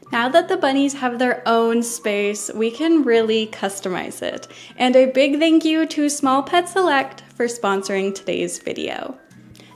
Now that the bunnies have their own space, we can really customize it. And a big thank you to Small Pet Select for sponsoring today's video.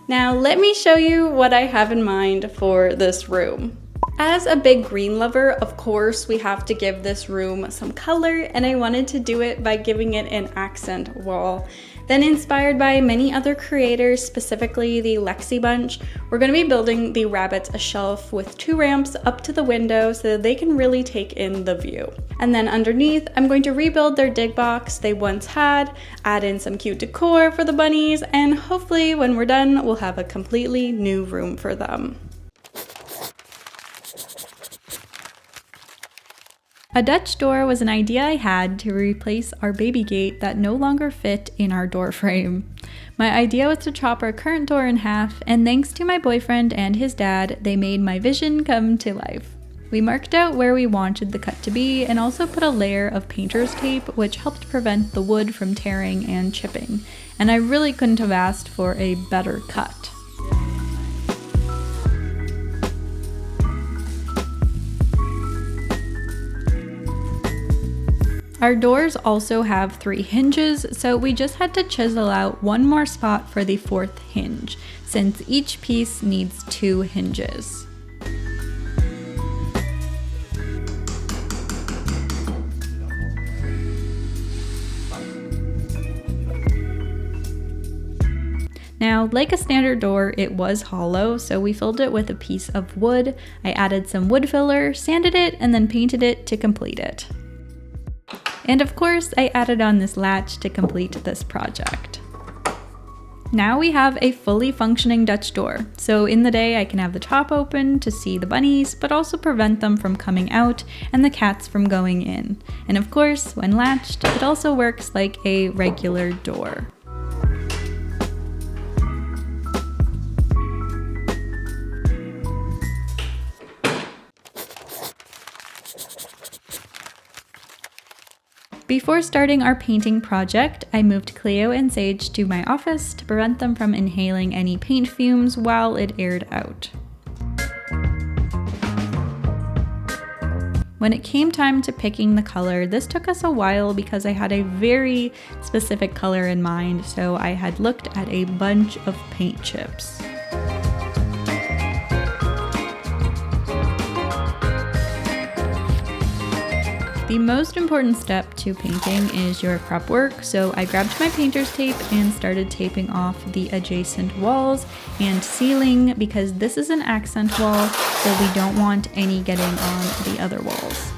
Now let me show you what I have in mind for this room. As a big green lover, of course, we have to give this room some color, and I wanted to do it by giving it an accent wall. Then, inspired by many other creators, specifically the Lexi Bunch, we're going to be building the rabbits a shelf with 2 ramps up to the window so that they can really take in the view. And then underneath, I'm going to rebuild their dig box they once had, add in some cute decor for the bunnies, and hopefully when we're done, we'll have a completely new room for them. A Dutch door was an idea I had to replace our baby gate that no longer fit in our door frame. My idea was to chop our current door in half, and thanks to my boyfriend and his dad, they made my vision come to life. We marked out where we wanted the cut to be and also put a layer of painter's tape, which helped prevent the wood from tearing and chipping, and I really couldn't have asked for a better cut. Our doors also have 3 hinges, so we just had to chisel out one more spot for the 4th hinge, since each piece needs 2 hinges. Now, like a standard door, it was hollow, so we filled it with a piece of wood. I added some wood filler, sanded it, and then painted it to complete it. And of course, I added on this latch to complete this project. Now we have a fully functioning Dutch door. So in the day, I can have the top open to see the bunnies, but also prevent them from coming out and the cats from going in. And of course, when latched, it also works like a regular door. Before starting our painting project, I moved Cleo and Sage to my office to prevent them from inhaling any paint fumes while it aired out. When it came time to picking the color, this took us a while because I had a very specific color in mind, so I had looked at a bunch of paint chips. The most important step to painting is your prep work, so I grabbed my painter's tape and started taping off the adjacent walls and ceiling because this is an accent wall, so we don't want any getting on the other walls.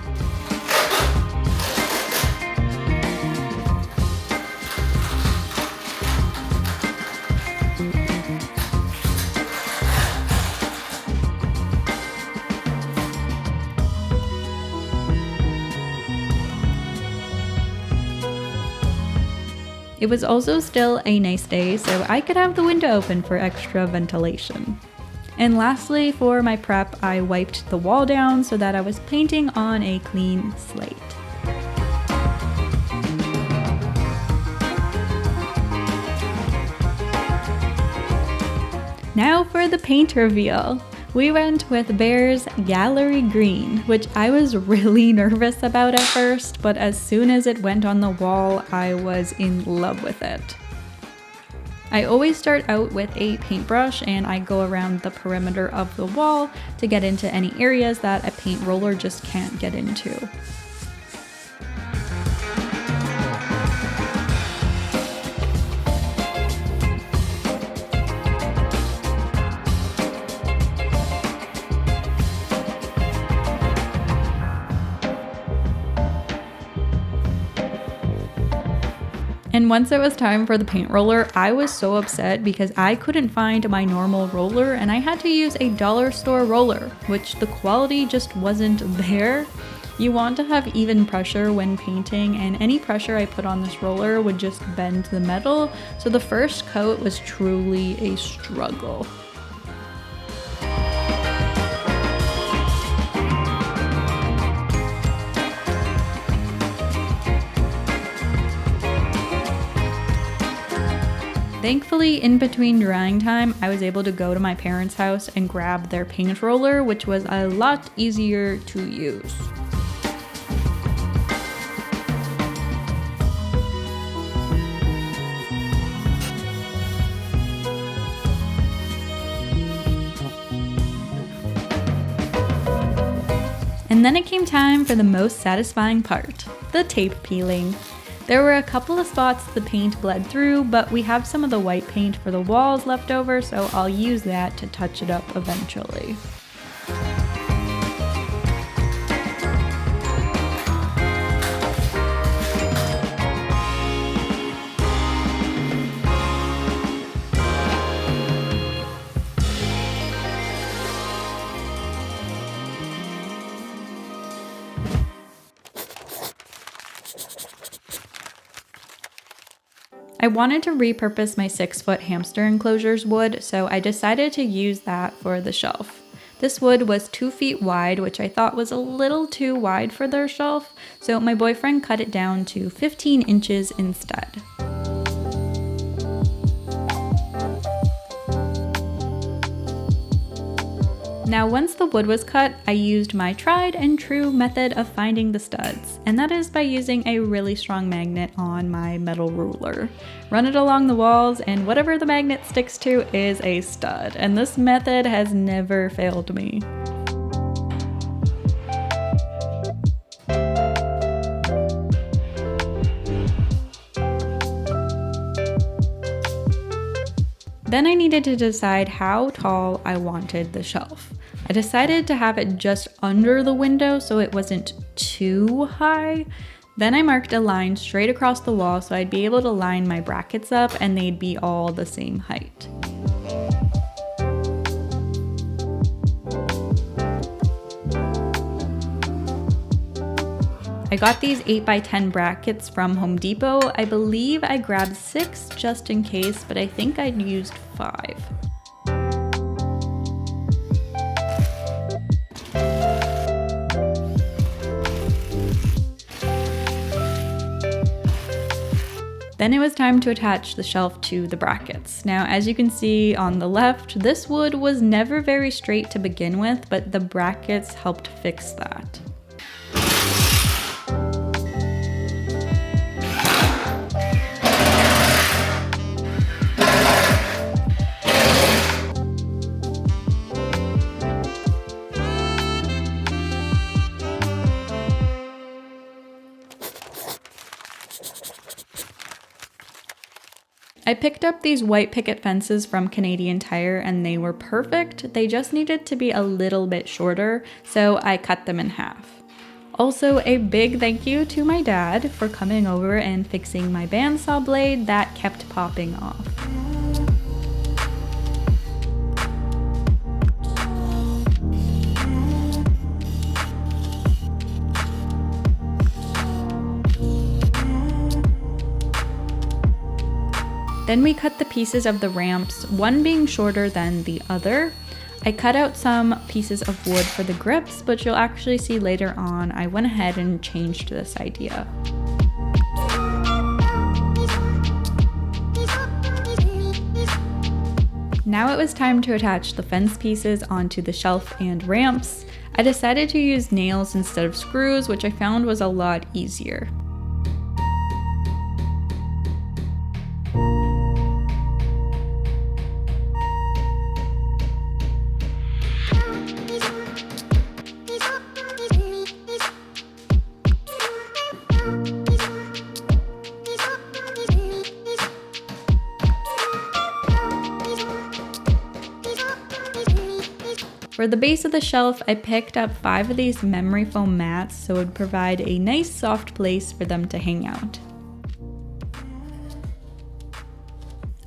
It was also still a nice day, so I could have the window open for extra ventilation. And lastly, for my prep, I wiped the wall down so that I was painting on a clean slate. Now for the paint reveal. We went with Bear's Gallery Green, which I was really nervous about at first, but as soon as it went on the wall, I was in love with it. I always start out with a paintbrush and I go around the perimeter of the wall to get into any areas that a paint roller just can't get into. And once it was time for the paint roller, I was so upset because I couldn't find my normal roller and I had to use a dollar store roller, which the quality just wasn't there. You want to have even pressure when painting, and any pressure I put on this roller would just bend the metal, so the first coat was truly a struggle. Thankfully, in between drying time, I was able to go to my parents' house and grab their paint roller, which was a lot easier to use. And then it came time for the most satisfying part, the tape peeling. There were a couple of spots the paint bled through, but we have some of the white paint for the walls left over, so I'll use that to touch it up eventually. I wanted to repurpose my 6-foot hamster enclosures wood, so I decided to use that for the shelf. This wood was 2 feet wide, which I thought was a little too wide for their shelf, so my boyfriend cut it down to 15 inches instead. Now, once the wood was cut, I used my tried and true method of finding the studs, and that is by using a really strong magnet on my metal ruler. Run it along the walls, and whatever the magnet sticks to is a stud, and this method has never failed me. Then I needed to decide how tall I wanted the shelf. I decided to have it just under the window so it wasn't too high. Then I marked a line straight across the wall so I'd be able to line my brackets up and they'd be all the same height. I got these 8x10 brackets from Home Depot. I believe I grabbed 6 just in case, but I think I'd used 5. Then it was time to attach the shelf to the brackets. Now, as you can see on the left, this wood was never very straight to begin with, but the brackets helped fix that. I picked up these white picket fences from Canadian Tire and they were perfect. They just needed to be a little bit shorter, so I cut them in half. Also, a big thank you to my dad for coming over and fixing my bandsaw blade that kept popping off. Then we cut the pieces of the ramps, one being shorter than the other. I cut out some pieces of wood for the grips, but you'll actually see later on I went ahead and changed this idea. Now it was time to attach the fence pieces onto the shelf and ramps. I decided to use nails instead of screws, which I found was a lot easier. For the base of the shelf, I picked up 5 of these memory foam mats so it would provide a nice soft place for them to hang out.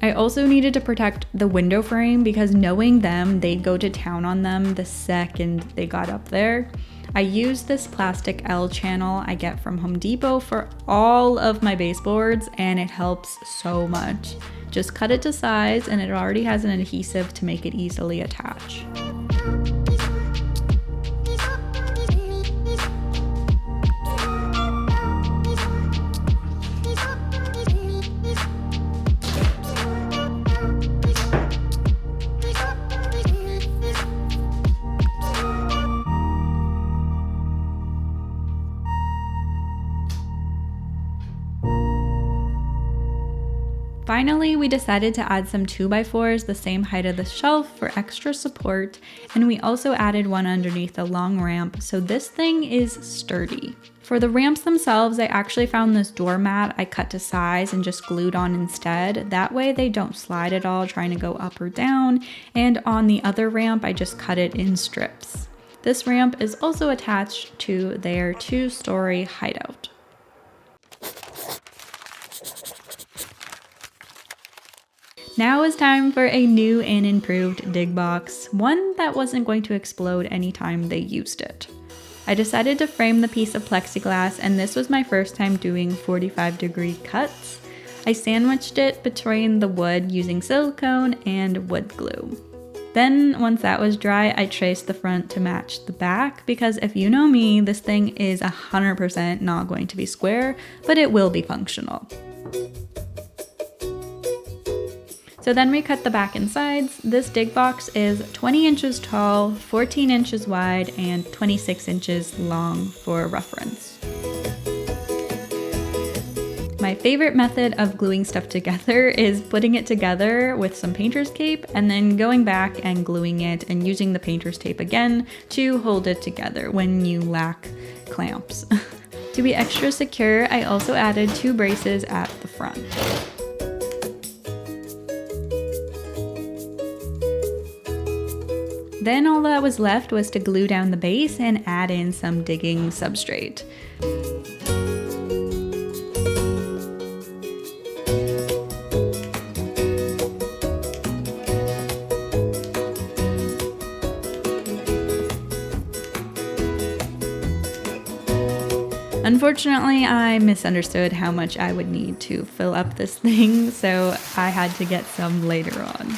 I also needed to protect the window frame because knowing them, they'd go to town on them the second they got up there. I used this plastic L channel I get from Home Depot for all of my baseboards and it helps so much. Just cut it to size and it already has an adhesive to make it easily attach. Finally, we decided to add some 2x4s the same height of the shelf for extra support, and we also added one underneath the long ramp, so this thing is sturdy. For the ramps themselves, I actually found this doormat I cut to size and just glued on instead. That way they don't slide at all trying to go up or down, and on the other ramp, I just cut it in strips. This ramp is also attached to their 2-story hideout. Now is time for a new and improved dig box, one that wasn't going to explode anytime they used it. I decided to frame the piece of plexiglass, and this was my first time doing 45-degree cuts. I sandwiched it between the wood using silicone and wood glue. Then, once that was dry, I traced the front to match the back, because if you know me, this thing is 100% not going to be square, but it will be functional. So then we cut the back and sides. This dig box is 20 inches tall, 14 inches wide, and 26 inches long for reference. My favorite method of gluing stuff together is putting it together with some painter's tape and then going back and gluing it and using the painter's tape again to hold it together when you lack clamps. To be extra secure, I also added 2 braces at the front. Then all that was left was to glue down the base and add in some digging substrate. Unfortunately, I misunderstood how much I would need to fill up this thing, so I had to get some later on.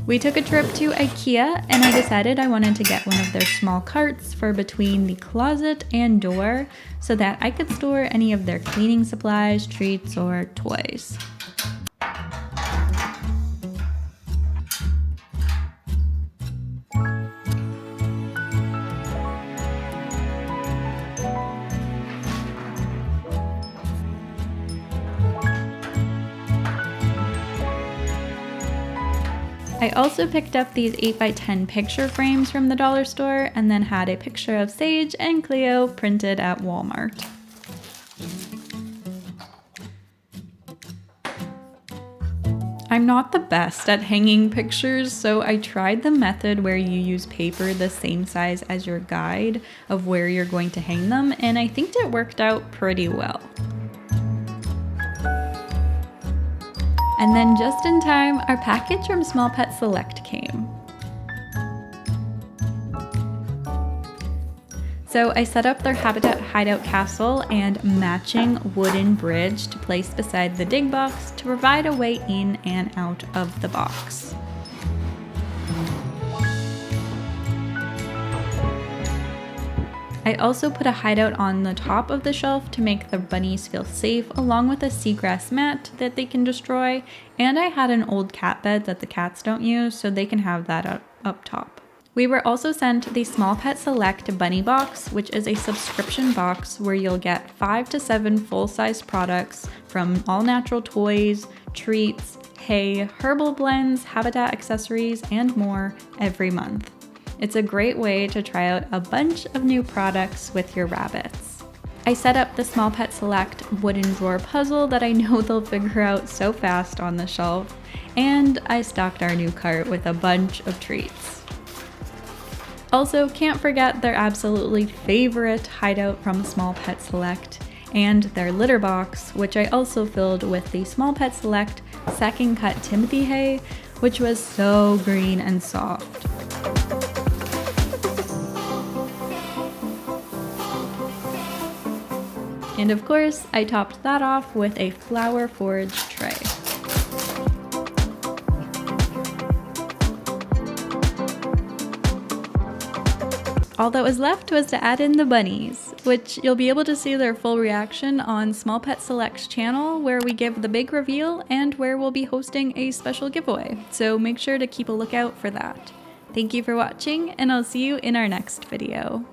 We took a trip to IKEA, and I decided I wanted to get one of their small carts for between the closet and door so that I could store any of their cleaning supplies, treats, or toys. I also picked up these 8x10 picture frames from the dollar store and then had a picture of Sage and Cleo printed at Walmart. I'm not the best at hanging pictures, so I tried the method where you use paper the same size as your guide of where you're going to hang them, and I think it worked out pretty well. And then just in time, our package from Small Pet Select came. So I set up their Habitat Hideout Castle and matching wooden bridge to place beside the dig box to provide a way in and out of the box. I also put a hideout on the top of the shelf to make the bunnies feel safe, along with a seagrass mat that they can destroy, and I had an old cat bed that the cats don't use, so they can have that up top. We were also sent the Small Pet Select Bunny Box, which is a subscription box where you'll get 5 to 7 full-size products from all-natural toys, treats, hay, herbal blends, habitat accessories, and more every month. It's a great way to try out a bunch of new products with your rabbits. I set up the Small Pet Select wooden drawer puzzle that I know they'll figure out so fast on the shelf, and I stocked our new cart with a bunch of treats. Also, can't forget their absolutely favorite hideout from Small Pet Select and their litter box, which I also filled with the Small Pet Select second cut Timothy hay, which was so green and soft. And of course, I topped that off with a flower forage tray. All that was left was to add in the bunnies, which you'll be able to see their full reaction on Small Pet Select's channel, where we give the big reveal and where we'll be hosting a special giveaway. So make sure to keep a lookout for that. Thank you for watching, and I'll see you in our next video.